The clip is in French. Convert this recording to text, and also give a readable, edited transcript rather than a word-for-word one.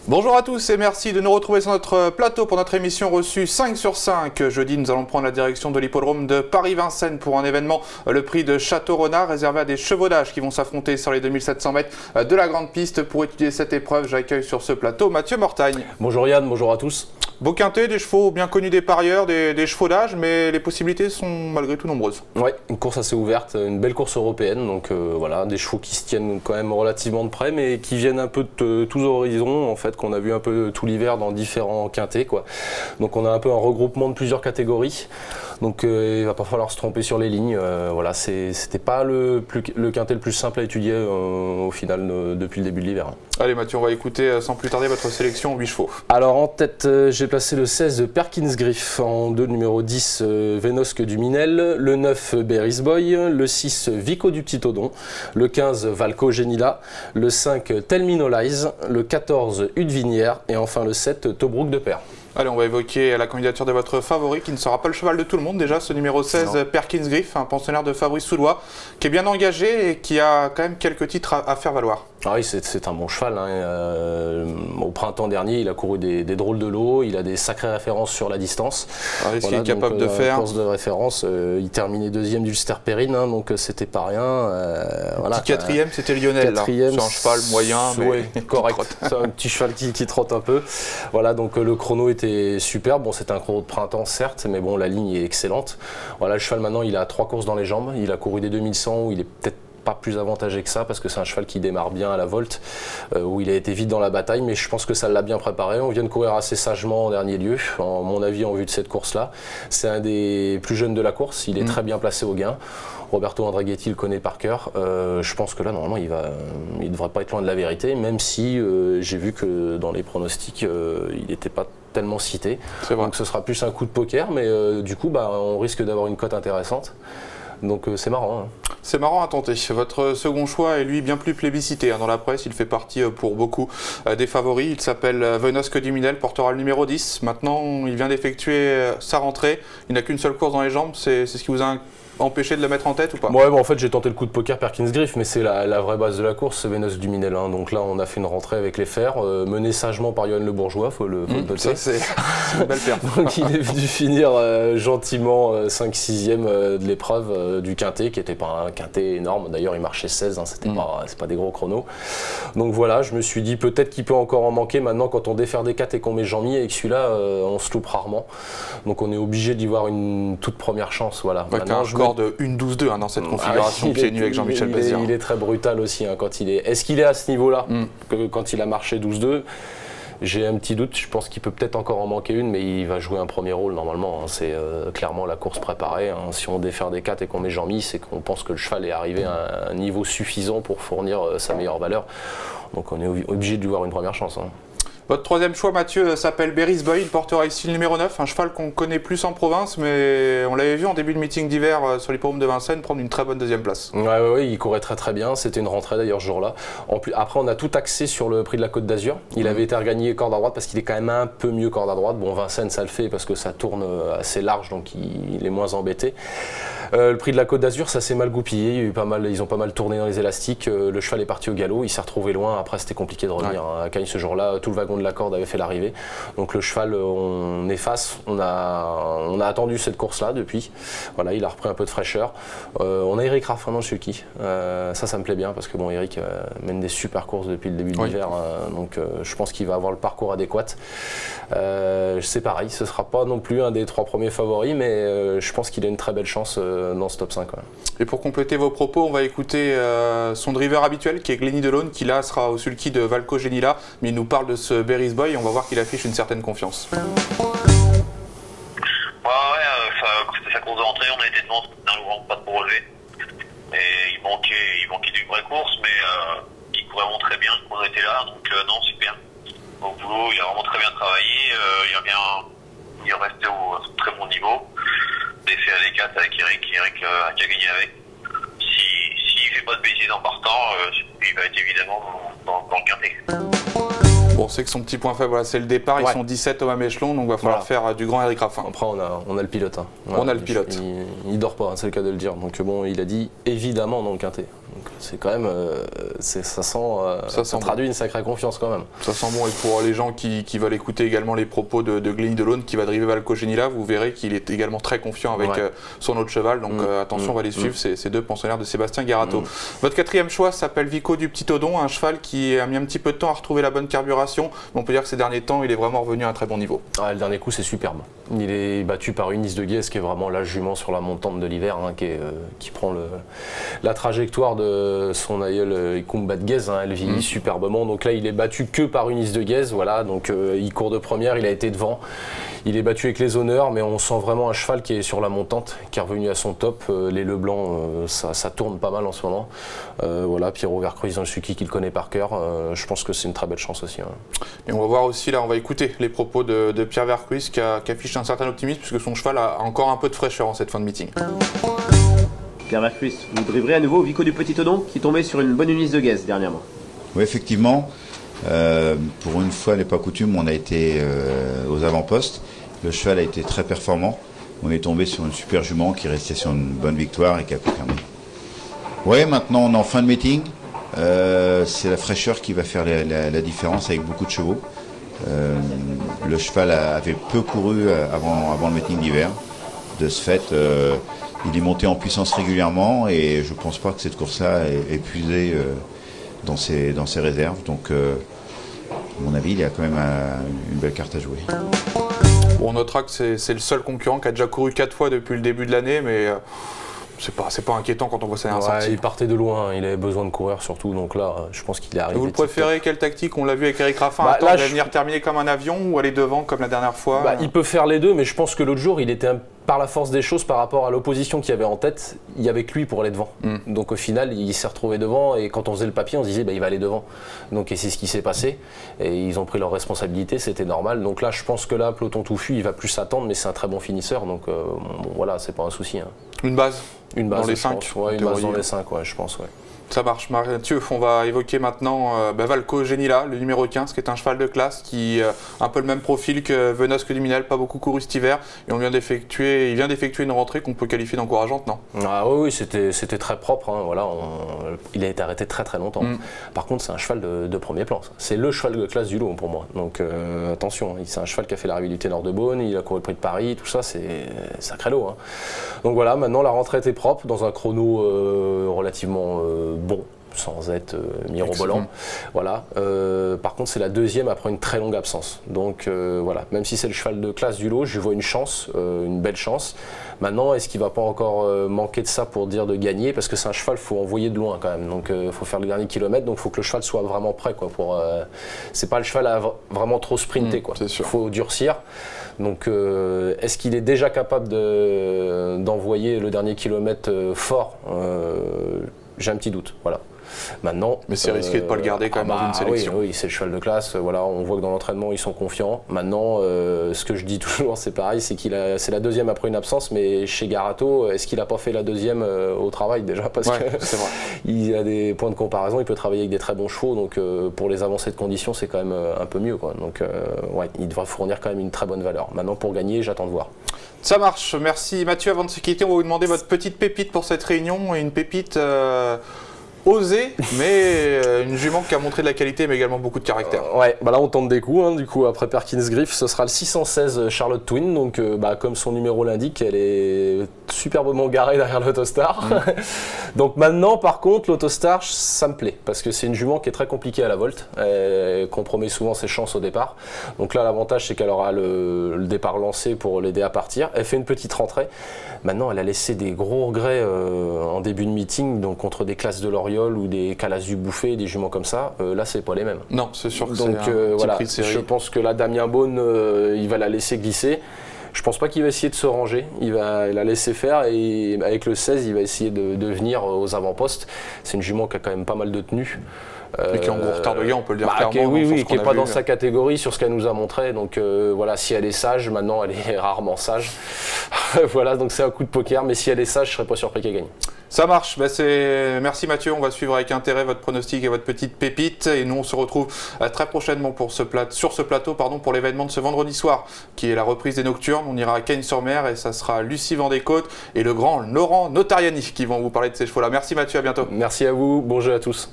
Bonjour à tous et merci de nous retrouver sur notre plateau pour notre émission reçue 5 sur 5. Jeudi, nous allons prendre la direction de l'hippodrome de Paris-Vincennes pour un événement, le prix de Château-Renard, réservé à des chevaux d'âge qui vont s'affronter sur les 2700 mètres de la grande piste. Pour étudier cette épreuve, j'accueille sur ce plateau Mathieu Mortagne. Bonjour Yann, bonjour à tous. Beau quintet, des chevaux bien connus des parieurs, des chevaux d'âge, mais les possibilités sont malgré tout nombreuses. Oui, une course assez ouverte, une belle course européenne, donc voilà, des chevaux qui se tiennent quand même relativement de près, mais qui viennent un peu de tous horizons, en fait, qu'on a vu un peu tout l'hiver dans différents quintets, quoi. Donc on a un peu un regroupement de plusieurs catégories, donc il va pas falloir se tromper sur les lignes. Voilà, c'était pas le quintet le plus simple à étudier au final depuis le début de l'hiver. Allez Mathieu, on va écouter sans plus tarder votre sélection 8 chevaux. Alors en tête, j'ai placé le 16 Perkins Griff, en 2 le numéro 10 Vénosque du Minel, le 9 Berry's Boy, le 6 Vico du Petit Odon, le 15 Valco Genila, le 5 Telmino Lies, le 14 Udvinière et enfin le 7 Tobruk de Père. Allez, on va évoquer la candidature de votre favori, qui ne sera pas le cheval de tout le monde déjà, ce numéro 16, non. Perkins Griff, un pensionnaire de Fabrice Soudois, qui est bien engagé et qui a quand même quelques titres à faire valoir. Ah oui, c'est un bon cheval, hein. Au printemps dernier, il a couru des drôles de lot, il a des sacrées références sur la distance. Voilà, ce qu'il est capable de faire. Course de référence, il terminait deuxième d'Ulster Perrine, hein, donc c'était pas rien. Voilà, petit quatrième, c'était Lionel. C'est un cheval moyen, mais ouais, correct. C'est un petit cheval qui trotte un peu. Voilà, donc le chrono était superbe. Bon, c'était un chrono de printemps, certes, mais bon, la ligne est excellente. Voilà, le cheval maintenant, il a 3 courses dans les jambes. Il a couru des 2100 où il est peut-être pas plus avantagé que ça parce que c'est un cheval qui démarre bien à la volte, où il a été vite dans la bataille, mais je pense que ça l'a bien préparé. On vient de courir assez sagement en dernier lieu, en mon avis, en vue de cette course-là. C'est un des plus jeunes de la course, il est très bien placé au gain. Roberto Andreghetti le connaît par cœur. Je pense que là, normalement, il devrait pas être loin de la vérité, même si j'ai vu que dans les pronostics, il n'était pas tellement cité. Donc ce sera plus un coup de poker, mais du coup, on risque d'avoir une cote intéressante. Donc c'est marrant. Hein. C'est marrant à tenter. Votre second choix est lui bien plus plébiscité. Dans la presse, il fait partie pour beaucoup des favoris. Il s'appelle Vénosque du Minel, portera le numéro 10. Maintenant, il vient d'effectuer sa rentrée. Il n'a qu'une seule course dans les jambes. C'est ce qui vous a empêché de le mettre en tête ou pas? Ouais, en fait j'ai tenté le coup de poker Perkins Griff, mais c'est la vraie base de la course, c'est Vénosque du Minel. Hein. Donc là on a fait une rentrée avec les fers, mené sagement par Johan Le Bourgeois, faut le noter. C'est une belle perte. Donc il est venu finir gentiment 5-6e de l'épreuve du quintet, qui n'était pas un quintet énorme. D'ailleurs il marchait 16, hein, c'est pas des gros chronos. Donc voilà, je me suis dit peut-être qu'il peut encore en manquer. Maintenant quand on défère des 4 et qu'on met Jean-Mi, avec celui-là on se loupe rarement. Donc on est obligé d'y voir une toute première chance. Voilà. De 1-12-2 dans cette configuration pieds nus avec Jean-Michel Bazir. Il est très brutal aussi hein, quand il est. Est-ce qu'il est à ce niveau-là quand il a marché 12-2? J'ai un petit doute, je pense qu'il peut peut-être encore en manquer une, mais il va jouer un premier rôle normalement. Hein. C'est clairement la course préparée. Hein. Si on défère des 4 et qu'on met Jean-Mi, c'est qu'on pense que le cheval est arrivé à un niveau suffisant pour fournir sa meilleure valeur. Donc on est obligé de lui voir une première chance. Hein. Votre troisième choix, Mathieu, s'appelle Berry's Boy. Il portera ici le numéro 9, un cheval qu'on connaît plus en province, mais on l'avait vu en début de meeting d'hiver sur l'hippodrome de Vincennes prendre une très bonne deuxième place. Ouais, il courait très bien. C'était une rentrée d'ailleurs ce jour-là. Après, on a tout axé sur le prix de la Côte d'Azur. Il avait été regagné corde à droite parce qu'il est quand même un peu mieux corde à droite. Bon, Vincennes, ça le fait parce que ça tourne assez large, donc il est moins embêté. Le prix de la Côte d'Azur, ça s'est mal goupillé. Ils ont pas mal tourné dans les élastiques. Le cheval est parti au galop. Il s'est retrouvé loin. Après, c'était compliqué de revenir. Ouais. À Cagnes ce jour-là, tout le wagon de la corde avait fait l'arrivée. Donc le cheval, on est face. On a attendu cette course-là depuis. Voilà, il a repris un peu de fraîcheur. On a Eric Raffin dans le sulky. Ça me plaît bien parce que bon, Eric mène des super courses depuis le début de l'hiver. Donc je pense qu'il va avoir le parcours adéquat. C'est pareil, ce ne sera pas non plus un des 3 premiers favoris, mais je pense qu'il a une très belle chance dans ce top 5. Ouais. Et pour compléter vos propos, on va écouter son driver habituel qui est Glenny Delaune, qui là sera au sulky de Valco Genila, mais il nous parle de ce Berry's Boy et on va voir qu'il affiche une certaine confiance. Sa course de rentrée, on a été devant, pas trop relevé. Et il manquait d'une vraie course, mais il courait vraiment très bien, le chrono était là, donc non, super. Au boulot, il a vraiment très bien travaillé, il est resté au très bon niveau. Défait à les 4 avec Eric a gagné avec. S'il ne fait pas de bêtises en partant, il va être évidemment dans le quintet. Bon, c'est que son petit point faible, voilà, c'est le départ. Ils sont 17 au même échelon, donc il va falloir faire du grand Eric Raffin. Après, on a le pilote. Hein. On a le pilote. Il dort pas, hein, c'est le cas de le dire. Donc bon, il a dit évidemment dans le quintet. Donc C'est quand même, ça traduit une sacrée confiance quand même. Ça sent bon, et pour les gens qui veulent écouter également les propos de Glenny Delaume qui va driver Valco Genila, vous verrez qu'il est également très confiant avec son autre cheval, donc attention, on va les suivre, ces deux pensionnaires de Sébastien Garato. Votre quatrième choix s'appelle Vico du Petit Odon, un cheval qui a mis un petit peu de temps à retrouver la bonne carburation, mais on peut dire que ces derniers temps, il est vraiment revenu à un très bon niveau. Le dernier coup, c'est superbe. Il est battu par Unis de Guez, qui est vraiment la jument sur la montante de l'hiver, qui prend la trajectoire de son aïeul Ikumba de Guez, elle vieillit superbement. Donc là, il est battu que par Unis de Guez, voilà, donc il court de première, il a été devant. Il est battu avec les honneurs, mais on sent vraiment un cheval qui est sur la montante, qui est revenu à son top. Les Leblanc, ça tourne pas mal en ce moment. Voilà, Pierrot Vercruis dans le Suki, qu'il connaît par cœur. Je pense que c'est une très belle chance aussi. Et on va voir aussi, là, on va écouter les propos de Pierre Vercruis, qui affiche un certain optimisme, puisque son cheval a encore un peu de fraîcheur en cette fin de meeting. Pierre Vercruis, vous driverez à nouveau Vico du Petit Odon, qui tombait sur une bonne Unis de Guez dernièrement. Oui, effectivement. Pour une fois, n'est pas coutume, on a été aux avant-postes. Le cheval a été très performant. On est tombé sur une super jument qui restait sur une bonne victoire et qui a confirmé. Oui, maintenant on est en fin de meeting. C'est la fraîcheur qui va faire la différence avec beaucoup de chevaux. Le cheval avait peu couru avant le meeting d'hiver. De ce fait, il est monté en puissance régulièrement et je ne pense pas que cette course-là est épuisée dans ses réserves. Donc, à mon avis, il y a quand même une belle carte à jouer. Bon, on notera que c'est le seul concurrent qui a déjà couru 4 fois depuis le début de l'année, mais c'est pas inquiétant quand on voit sa dernière sortie. Il partait de loin, il avait besoin de courir surtout, donc là, je pense qu'il est arrivé. Vous préférez quelle tactique? On l'a vu avec Eric Raffin, venir terminer comme un avion ou aller devant comme la dernière fois? Il peut faire les deux, mais je pense que l'autre jour, il était par la force des choses par rapport à l'opposition qu'il y avait en tête, il y avait que lui pour aller devant. Donc au final, il s'est retrouvé devant et quand on faisait le papier, on se disait il va aller devant. Donc et c'est ce qui s'est passé et ils ont pris leurs responsabilités, c'était normal. Donc là, je pense que là, peloton touffu, il va plus s'attendre, mais c'est un très bon finisseur, donc voilà, c'est pas un souci. Une base dans les 5. Une base dans les 5, je pense. Ça marche, Mathieu. On va évoquer maintenant Valco Genila, le numéro 15, qui est un cheval de classe qui a un peu le même profil que Venosque Luminel, pas beaucoup couru cet hiver. Et il vient d'effectuer une rentrée qu'on peut qualifier d'encourageante, non? Oui, c'était très propre. Voilà, il a été arrêté très très longtemps. Par contre, c'est un cheval de premier plan. C'est le cheval de classe du lot pour moi. Donc attention, c'est un cheval qui a fait la rivalité Nord de Beaune, il a couru le prix de Paris, tout ça, c'est sacré lot. Donc voilà, maintenant la rentrée était propre dans un chrono relativement bon, sans être mirobolant. Voilà. Par contre, c'est la deuxième après une très longue absence. Donc voilà, même si c'est le cheval de classe du lot, je vois une chance, une belle chance. Maintenant, est-ce qu'il ne va pas encore manquer de ça pour dire de gagner? Parce que c'est un cheval, il faut envoyer de loin quand même. Donc il faut faire le dernier kilomètre, donc il faut que le cheval soit vraiment prêt. C'est pas le cheval à vraiment trop sprinter. Il faut durcir. Donc est-ce qu'il est déjà capable d'envoyer le dernier kilomètre fort? J'ai un petit doute. Voilà. Maintenant, mais c'est risqué de ne pas le garder quand même dans une sélection. Oui, c'est le cheval de classe. Voilà, on voit que dans l'entraînement, ils sont confiants. Maintenant, ce que je dis toujours, c'est pareil, c'est la deuxième après une absence, mais chez Garato, est-ce qu'il n'a pas fait la deuxième au travail déjà? Parce qu'il a des points de comparaison, il peut travailler avec des très bons chevaux, donc pour les avancées de conditions, c'est quand même un peu mieux. Donc il devrait fournir quand même une très bonne valeur. Maintenant, pour gagner, j'attends de voir. Ça marche, merci Mathieu. Avant de se quitter, on va vous demander votre petite pépite pour cette réunion, et une pépite osée, mais une jument qui a montré de la qualité, mais également beaucoup de caractère. Là on tente des coups, du coup après Perkins Griff, ce sera le 616 Charlotte Twin, donc comme son numéro l'indique, elle est superbement garée derrière l'Autostar. Donc maintenant par contre l'Autostar, ça me plaît, parce que c'est une jument qui est très compliquée à la volte, elle compromet souvent ses chances au départ. Donc là l'avantage c'est qu'elle aura le départ lancé pour l'aider à partir, elle fait une petite rentrée. Maintenant elle a laissé des gros regrets en début de meeting, donc contre des classes de Loriol ou des Calas du Bouffet, des juments comme ça, là c'est pas les mêmes. Non, c'est sûr que donc voilà, je pense que là Damien Beaune, il va la laisser glisser. Je pense pas qu'il va essayer de se ranger, il va la laisser faire et avec le 16, il va essayer de venir aux avant-postes. C'est une jument qui a quand même pas mal de tenue. Et qui est en gros retard de gain, on peut le dire clairement. Oui, qui n'est pas dans sa catégorie sur ce qu'elle nous a montré. Donc voilà, si elle est sage, maintenant elle est rarement sage. Voilà, donc c'est un coup de poker, mais si elle est sage, je ne serais pas surpris qu'elle gagne. Ça marche, merci Mathieu, on va suivre avec intérêt votre pronostic et votre petite pépite et nous on se retrouve très prochainement sur ce plateau pour l'événement de ce vendredi soir qui est la reprise des Nocturnes. On ira à Cagnes-sur-Mer et ça sera Lucie Vendée-Côte et le grand Laurent Notariani qui vont vous parler de ces chevaux-là. Merci Mathieu, à bientôt. Merci à vous, bon jeu à tous.